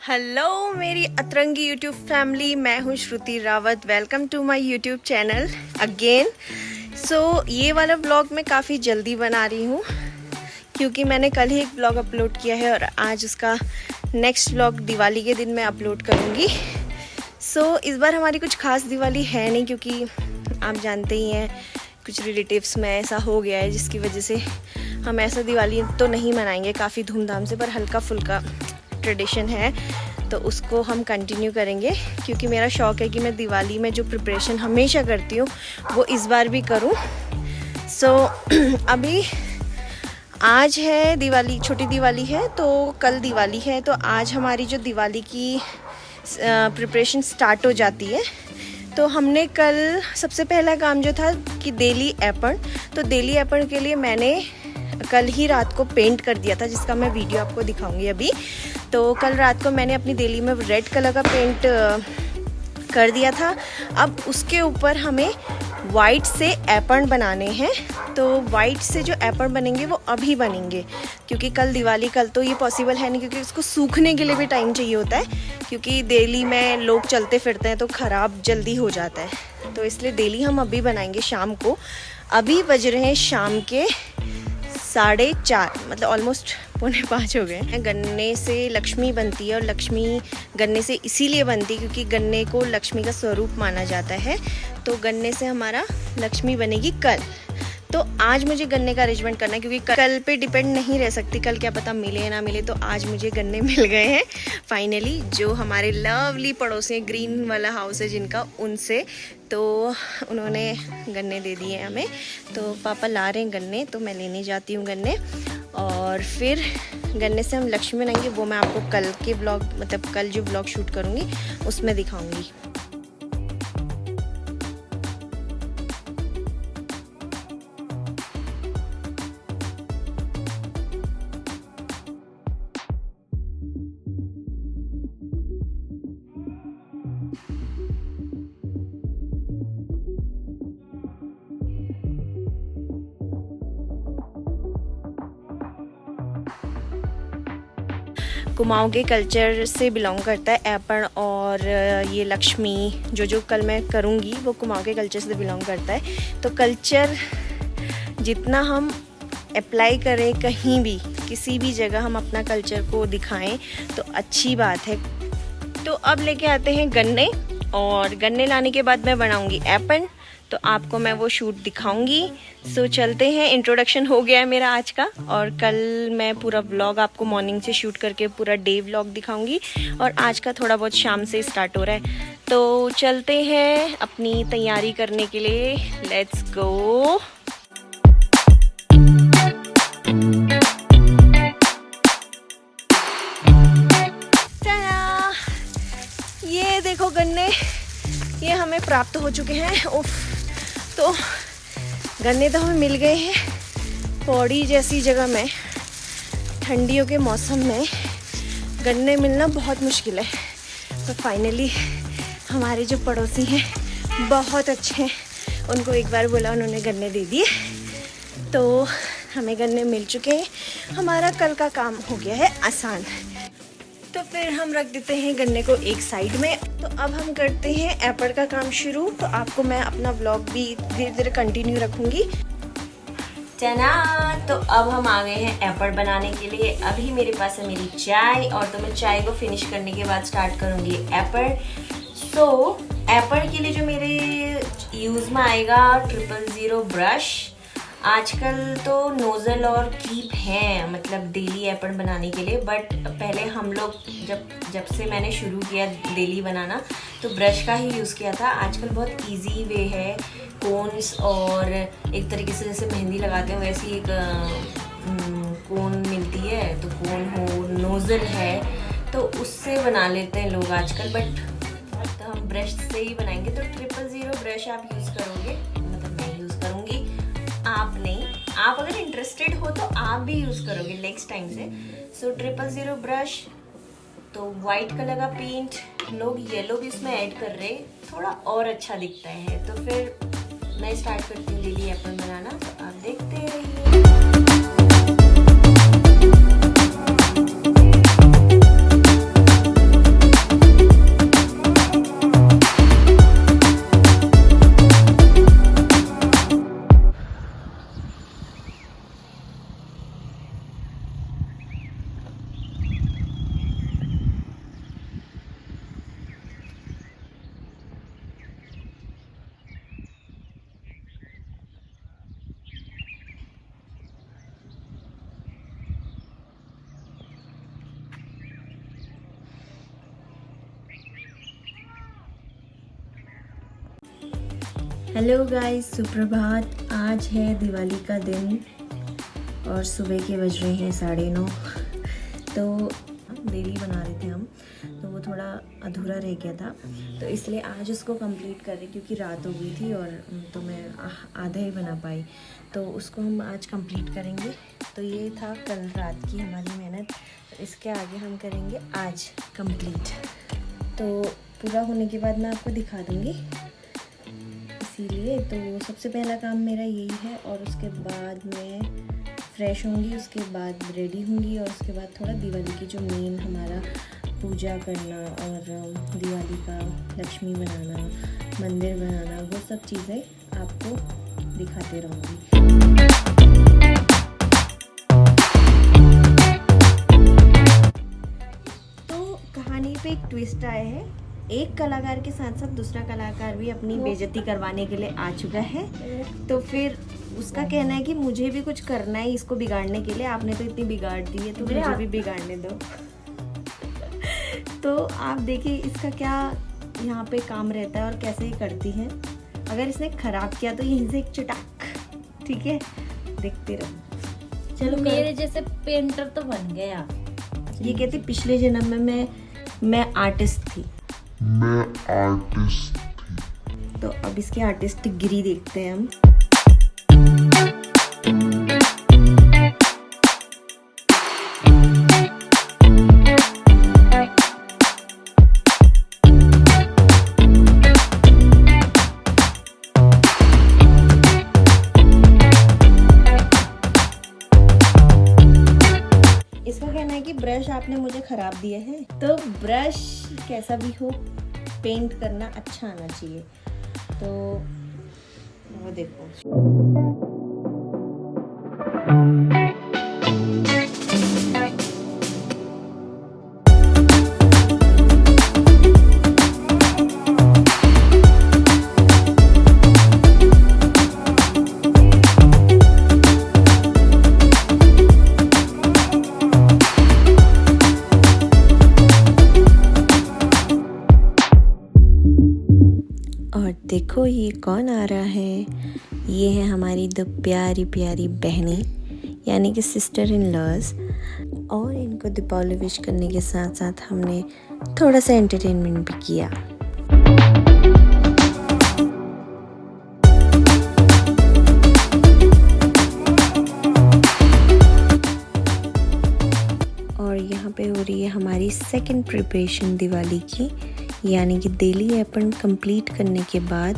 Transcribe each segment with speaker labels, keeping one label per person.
Speaker 1: Hello मेरी अतरंगी YouTube family, मैं हूँ Shruti Rawat. Welcome to my YouTube channel again. ये वाला व्लॉग मैं काफ़ी जल्दी बना रही हूँ क्योंकि मैंने कल ही एक व्लॉग अपलोड किया है और आज उसका नेक्स्ट व्लॉग दिवाली के दिन मैं अपलोड करूँगी। इस बार हमारी कुछ खास दिवाली है नहीं क्योंकि आप जानते ही हैं कुछ रिलेटिव्स में ऐसा हो गया है जिसकी वजह से हम ऐसा दिवाली तो नहीं मनाएंगे काफ़ी धूमधाम से, पर हल्का फुल्का ट्रेडिशन है तो उसको हम कंटिन्यू करेंगे क्योंकि मेरा शौक़ है कि मैं दिवाली में जो प्रिपरेशन हमेशा करती हूँ वो इस बार भी करूँ। अभी आज है दिवाली, छोटी दिवाली है तो कल दिवाली है, तो आज हमारी जो दिवाली की प्रिपरेशन स्टार्ट हो जाती है। तो हमने कल सबसे पहला काम जो था कि देली एपन, तो देली एपन के लिए मैंने कल ही रात को पेंट कर दिया था जिसका मैं वीडियो आपको दिखाऊंगी अभी। तो कल रात को मैंने अपनी देली में रेड कलर का पेंट कर दिया था। अब उसके ऊपर हमें वाइट से एपन बनाने हैं। तो वाइट से जो एपन बनेंगे वो अभी बनेंगे क्योंकि कल दिवाली, कल तो ये पॉसिबल है नहीं क्योंकि उसको सूखने के लिए भी टाइम चाहिए होता है क्योंकि दिल्ली में लोग चलते फिरते हैं तो ख़राब जल्दी हो जाता है। तो इसलिए दिल्ली हम अभी बनाएंगे शाम को। अभी बज रहे हैं शाम के 4:30, मतलब ऑलमोस्ट 4:45 हो गए हैं। गन्ने से लक्ष्मी बनती है और लक्ष्मी गन्ने से इसीलिए बनती है क्योंकि गन्ने को लक्ष्मी का स्वरूप माना जाता है। तो गन्ने से हमारा लक्ष्मी बनेगी कल। तो आज मुझे गन्ने का अरेंजमेंट करना है क्योंकि कल पे डिपेंड नहीं रह सकती, कल क्या पता मिले या ना मिले। तो आज मुझे गन्ने मिल गए हैं फाइनली, जो हमारे लवली पड़ोसी हैं, ग्रीन वाला हाउस है जिनका, उनसे। तो उन्होंने गन्ने दे दिए हमें, तो पापा ला रहे हैं गन्ने, तो मैं लेने जाती हूँ गन्ने और फिर गन्ने से हम लक्ष्मी बनाएंगे। वो मैं आपको कल के ब्लॉग, मतलब कल जो ब्लॉग शूट करूँगी उसमें दिखाऊँगी। कुमाऊँ के कल्चर से बिलोंग करता है एपन, और ये लक्ष्मी जो कल मैं करूँगी वो कुमाऊँ के कल्चर से बिलोंग करता है। तो कल्चर जितना हम अप्लाई करें कहीं भी, किसी भी जगह हम अपना कल्चर को दिखाएं तो अच्छी बात है। तो अब लेके आते हैं गन्ने, और गन्ने लाने के बाद मैं बनाऊँगी एपन, तो आपको मैं वो शूट दिखाऊंगी। चलते हैं। इंट्रोडक्शन हो गया है मेरा आज का, और कल मैं पूरा व्लॉग आपको मॉर्निंग से शूट करके पूरा डे व्लॉग दिखाऊंगी, और आज का थोड़ा बहुत शाम से स्टार्ट हो रहा है। तो चलते हैं अपनी तैयारी करने के लिए, लेट्स गो। ये देखो गन्ने, ये हमें प्राप्त हो चुके हैं। उफ, तो गन्ने तो हमें मिल गए हैं पौड़ी जैसी जगह में। ठंडियों के मौसम में गन्ने मिलना बहुत मुश्किल है, तो फाइनली हमारे जो पड़ोसी हैं बहुत अच्छे हैं, उनको एक बार बोला, उन्होंने गन्ने दे दिए, तो हमें गन्ने मिल चुके हैं। हमारा कल का काम हो गया है आसान। तो फिर हम रख देते हैं गन्ने को एक साइड में। तो अब हम करते हैं एपन का काम शुरू। तो आपको मैं अपना व्लॉग भी धीरे धीरे कंटिन्यू रखूँगी। जना, तो अब हम आ गए हैं एपन बनाने के लिए। अभी मेरे पास है मेरी चाय, और तो मैं चाय को फिनिश करने के बाद स्टार्ट करूँगी एपन। एपन के लिए जो मेरे यूज़ में आएगा 000 ब्रश। आजकल तो नोज़ल और कीप हैं, मतलब डेली एपन बनाने के लिए, बट पहले हम लोग जब से मैंने शुरू किया डेली बनाना तो ब्रश का ही यूज़ किया था। आजकल बहुत इजी वे है, कोन्स, और एक तरीके से जैसे मेहंदी लगाते हैं वैसी एक कोन मिलती है, तो कोन हो, नोज़ल है, तो उससे बना लेते हैं लोग आजकल। बट तो हम ब्रश से ही बनाएंगे। तो 000 ब्रश आप यूज़ करोगे, मतलब मैं यूज़ करूँगी, आप नहीं। आप अगर इंटरेस्टेड हो तो आप भी यूज़ करोगे नेक्स्ट टाइम से। 000 ब्रश, तो वाइट कलर का पेंट, लोग येलो भी इसमें ऐड कर रहे, थोड़ा और अच्छा दिखता है। तो फिर मैं स्टार्ट करती हूँ डेली एपन बनाना, तो आप देखते रहिए। हेलो गाइस, सुप्रभात। आज है दिवाली का दिन और सुबह के बज रहे हैं 9:30। तो देरी बना रहे थे हम, तो वो थोड़ा अधूरा रह गया था, तो इसलिए आज उसको कंप्लीट कर रहे क्योंकि रात हो गई थी और तो मैं आधा ही बना पाई, तो उसको हम आज कंप्लीट करेंगे। तो ये था कल रात की हमारी मेहनत, तो इसके आगे हम करेंगे आज कंप्लीट। तो पूरा होने के बाद मैं आपको दिखा दूँगी, इसीलिए तो सबसे पहला काम मेरा यही है। और उसके बाद मैं फ्रेश होंगी, उसके बाद रेडी होंगी और उसके बाद थोड़ा दिवाली की जो मेन हमारा पूजा करना और दिवाली का लक्ष्मी बनाना, मंदिर बनाना, वो सब चीज़ें आपको दिखाते रहूँगी। तो कहानी पे एक ट्विस्ट आया है, एक कलाकार के साथ साथ दूसरा कलाकार भी अपनी बेइज्जती करवाने के लिए आ चुका है। तो फिर उसका कहना है कि मुझे भी कुछ करना है इसको बिगाड़ने के लिए, आपने तो इतनी बिगाड़ दी है तो मुझे भी बिगाड़ने दो। तो आप देखिए इसका क्या यहाँ पे काम रहता है और कैसे ही करती है। अगर इसने खराब किया तो यहीं से एक चटाक, ठीक है, देखते रहो।
Speaker 2: चलो मेरे जैसे पेंटर तो बन गया।
Speaker 1: ये कहती पिछले जन्म में मैं आर्टिस्ट थी। तो अब इसकी आर्टिस्ट गिरी देखते हैं हम। इसका कहना है कि ब्रश आपने मुझे खराब दिए हैं, तो ब्रश कैसा भी हो पेंट करना अच्छा आना चाहिए। तो वो देखो, और देखो ये कौन आ रहा है। ये है हमारी दो प्यारी प्यारी बहनें, यानी कि सिस्टर इन लॉज। और इनको दीपावली विश करने के साथ साथ हमने थोड़ा सा एंटरटेनमेंट भी किया। और यहाँ पे हो रही है हमारी सेकंड प्रिपरेशन दिवाली की, यानी कि डेली अपन कंप्लीट करने के बाद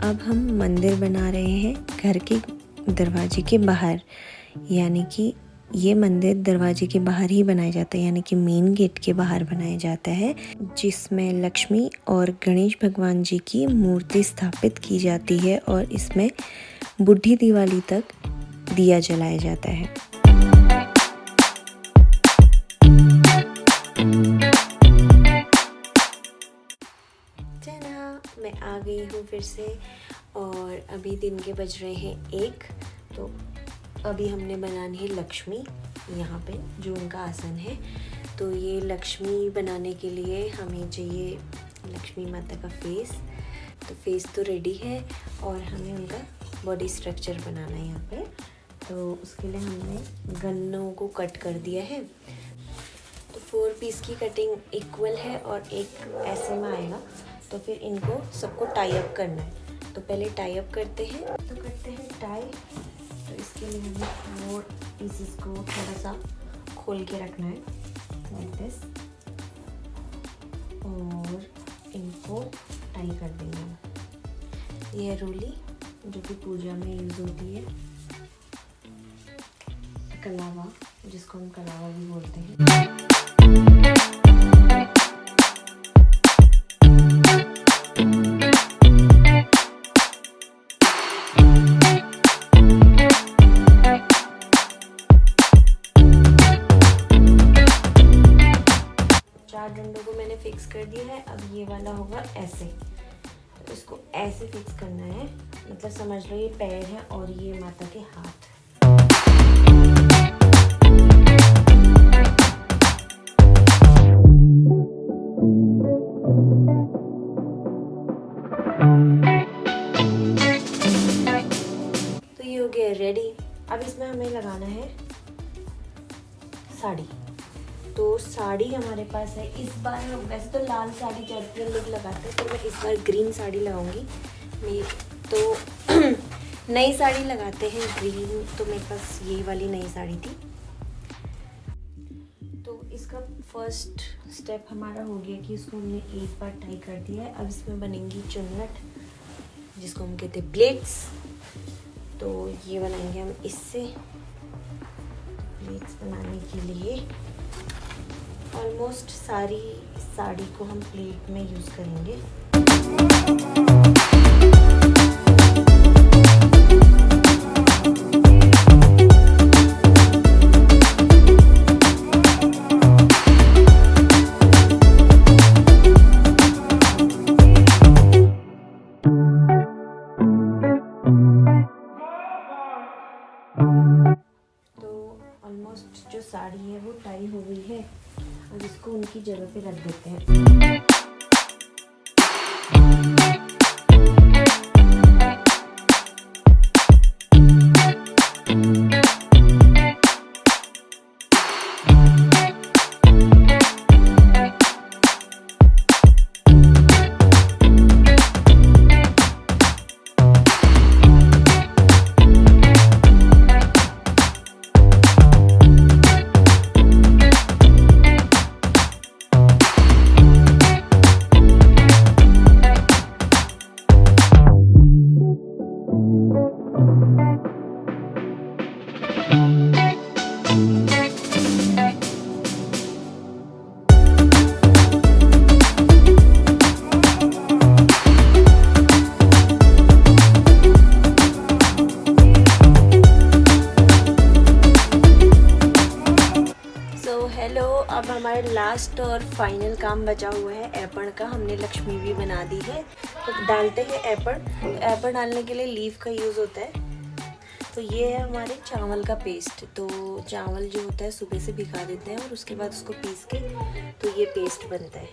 Speaker 1: अब हम मंदिर बना रहे हैं घर के दरवाजे के बाहर। यानी कि ये मंदिर दरवाजे के बाहर ही बनाया जाता है, यानी कि मेन गेट के बाहर बनाया जाता है, जिसमें लक्ष्मी और गणेश भगवान जी की मूर्ति स्थापित की जाती है और इसमें बुढ़ी दिवाली तक दिया जलाया जाता है। मैं आ गई हूँ फिर से और अभी दिन के बज रहे हैं 1। तो अभी हमने बनानी है लक्ष्मी यहाँ पे, जो उनका आसन है। तो ये लक्ष्मी बनाने के लिए हमें चाहिए लक्ष्मी माता का फेस। तो फेस तो रेडी है और हमें उनका बॉडी स्ट्रक्चर बनाना है यहाँ पे। तो उसके लिए हमने गन्नों को कट कर दिया है। तो 4 पीस की कटिंग इक्वल है और एक ऐसे में आएगा। तो फिर इनको सबको टाई अप करना है। तो पहले टाई अप करते हैं, तो करते हैं टाई। तो इसके लिए हमें 4 पीसेस को थोड़ा सा खोल के रखना है लाइक दिस, और इनको टाई कर देंगे। ये है रोली, जो कि पूजा में यूज़ होती है। कलावा, जिसको हम कलावा भी बोलते हैं। डंडों को मैंने फिक्स कर दिया है। अब ये वाला होगा ऐसे, तो इसको ऐसे फिक्स करना है। मतलब समझ लो ये पैर है और ये माता के हाथ। साड़ी। तो साड़ी हमारे पास है इस बार। वैसे तो लाल साड़ी ज़्यादातर लोग लगाते हैं, तो मैं इस बार ग्रीन साड़ी लगाऊंगी। मेरी तो नई साड़ी लगाते हैं ग्रीन, तो मेरे पास ये वाली नई साड़ी थी। तो इसका फर्स्ट स्टेप हमारा हो गया कि इसको हमने एक बार टाई कर दिया है। अब इसमें बनेंगी चुन्नट, जिसको हम कहते हैं प्लेट्स। तो ये बनाएंगे हम इससे। प्लेट्स बनाने के लिए ऑलमोस्ट सारी साड़ी को हम प्लेट में यूज़ करेंगे। ऑलमोस्ट जो साड़ी है वो टाई हो गई है। अब इसको उनकी जगह पे रख देते हैं। हेलो, अब हमारा लास्ट और फाइनल काम बचा हुआ है एपण का। हमने लक्ष्मी भी बना दी है। तो डालते हैं एपण। तो एपण डालने के लिए लीफ का यूज़ होता है। तो ये है हमारे चावल का पेस्ट। तो चावल जो होता है सुबह से भिगा देते हैं और उसके बाद उसको पीस के तो ये पेस्ट बनता है।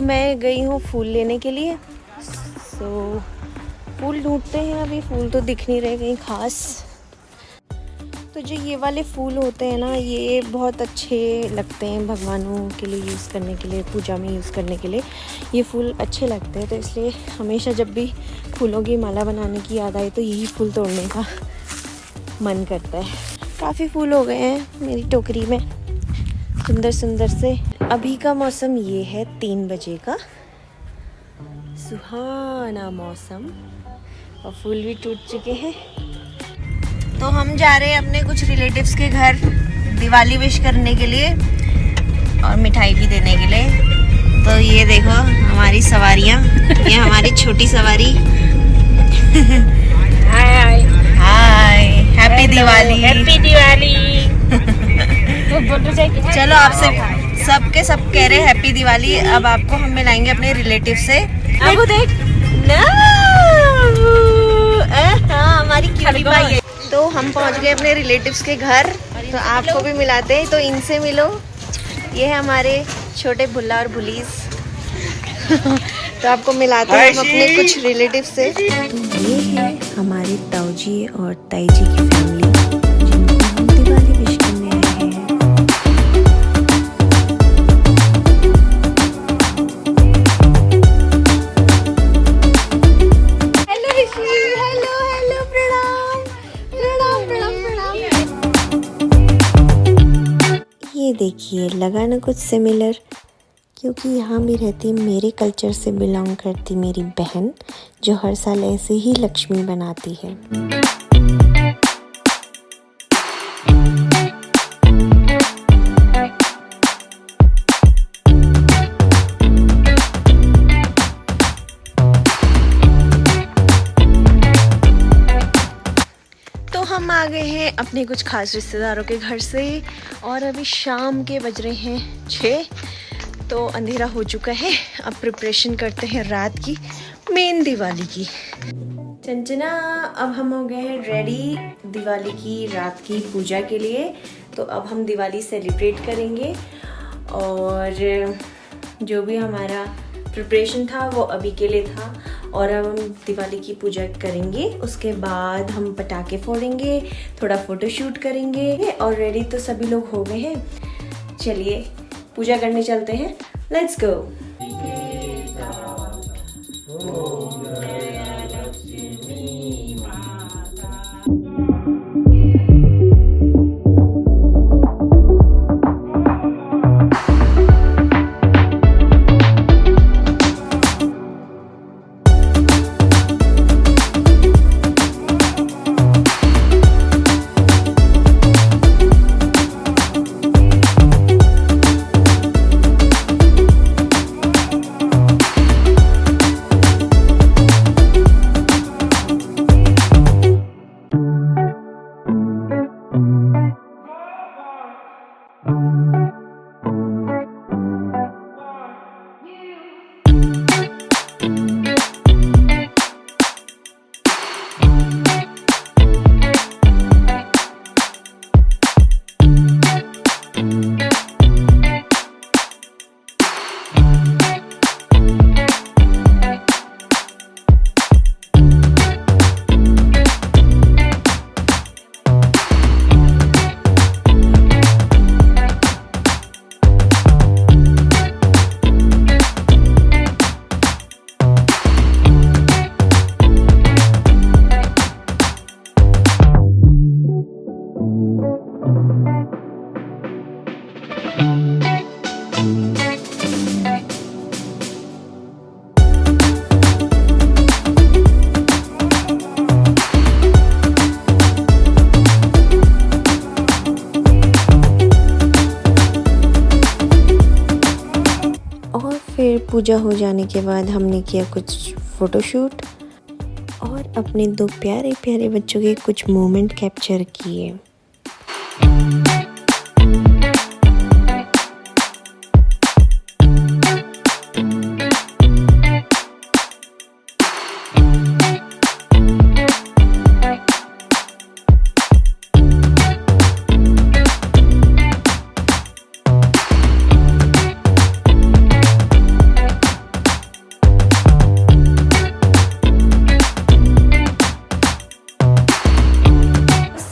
Speaker 1: मैं गई हूँ फूल लेने के लिए। फूल ढूंढते हैं। अभी फूल तो दिख नहीं रहे कहीं खास। तो जो ये वाले फूल होते हैं ना, ये बहुत अच्छे लगते हैं भगवानों के लिए यूज़ करने के लिए, पूजा में यूज़ करने के लिए ये फूल अच्छे लगते हैं। तो इसलिए हमेशा जब भी फूलों की माला बनाने की याद आए तो यही फूल तोड़ने का मन करता है। काफ़ी फूल हो गए हैं मेरी टोकरी में, सुंदर सुंदर से। अभी का मौसम ये है 3 बजे का, सुहाना मौसम, और फूल भी टूट चुके हैं। तो हम जा रहे हैं अपने कुछ रिलेटिव्स के घर दिवाली विश करने के लिए और मिठाई भी देने के लिए। तो ये देखो हमारी सवारियाँ, ये हमारी छोटी सवारी। हाय हाय, हैप्पी दिवाली, हैप्पी दिवाली। चलो आपसे सब कह रहे हैं हैप्पी दिवाली। अब आपको हम मिलाएंगे अपने रिलेटिव से। अब देख ना, हाँ हमारी क्यूटी भाई है। तो हम पहुंच गए अपने रिलेटिव्स के घर। तो आपको भी मिलाते हैं, तो इनसे मिलो। ये है हमारे छोटे भुल्ला और भुलीस। तो आपको मिलाते हैं हम अपने कुछ रिलेटिव से। तो ये है हमारे ताऊजी और ताई जी की फैमिली, जिनको हम दिवाली विश करने आए हैं। हेलो ऋषि, हेलो हेलो, प्रणाम प्रणाम प्रणाम प्रणाम।
Speaker 3: ये देखिए, लगा ना कुछ सिमिलर, क्योंकि यहाँ भी रहती मेरे कल्चर से बिलोंग करती मेरी बहन, जो हर साल ऐसे ही लक्ष्मी बनाती है।
Speaker 1: हम आ गए हैं अपने कुछ खास रिश्तेदारों के घर से और अभी शाम के बज रहे हैं 6, तो अंधेरा हो चुका है। अब प्रिपरेशन करते हैं रात की मेन दिवाली की। चंचना, अब हम हो गए हैं रेडी दिवाली की रात की पूजा के लिए। तो अब हम दिवाली सेलिब्रेट करेंगे और जो भी हमारा प्रिपरेशन था वो अभी के लिए था, और अब हम दिवाली की पूजा करेंगे। उसके बाद हम पटाखे फोड़ेंगे, थोड़ा फोटोशूट करेंगे और रेडी तो सभी लोग हो गए हैं। चलिए पूजा करने चलते हैं, लेट्स गो।
Speaker 3: फिर पूजा हो जाने के बाद हमने किया कुछ फ़ोटोशूट और अपने 2 प्यारे प्यारे बच्चों के कुछ मोमेंट कैप्चर किए।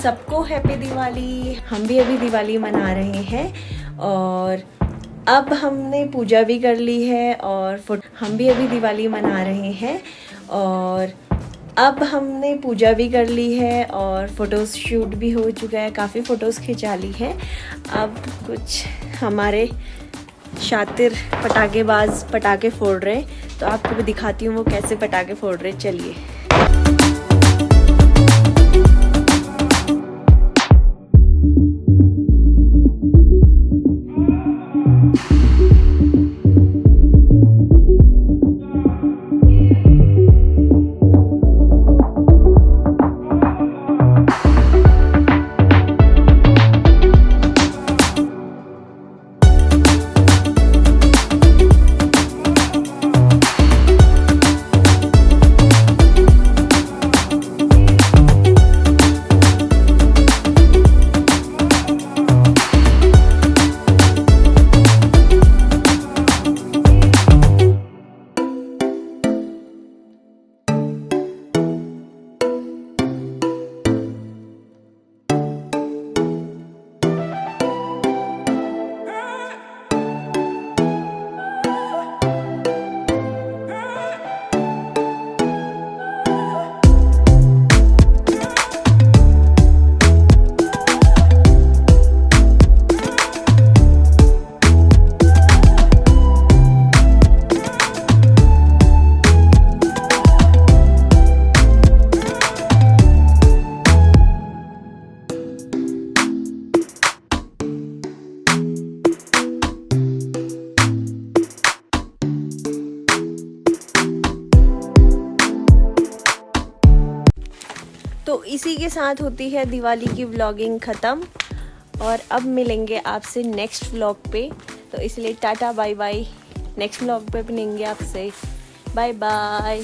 Speaker 1: सबको हैप्पी दिवाली। हम भी अभी दिवाली मना रहे हैं और अब हमने पूजा भी कर ली है और हम भी अभी दिवाली मना रहे हैं और अब हमने पूजा भी कर ली है और फ़ोटोज़ शूट भी हो चुका है, काफ़ी फ़ोटोज़ खिंचा ली है। अब कुछ हमारे शातिर पटाखेबाज पटाखे फोड़ रहे हैं, तो आपको भी दिखाती हूँ वो कैसे पटाखे फोड़ रहे हैं। चलिए। तो इसी के साथ होती है दिवाली की व्लॉगिंग ख़त्म और अब मिलेंगे आपसे नेक्स्ट व्लॉग पे। तो इसलिए टाटा बाय बाय, नेक्स्ट व्लॉग पे मिलेंगे आपसे, बाय बाय।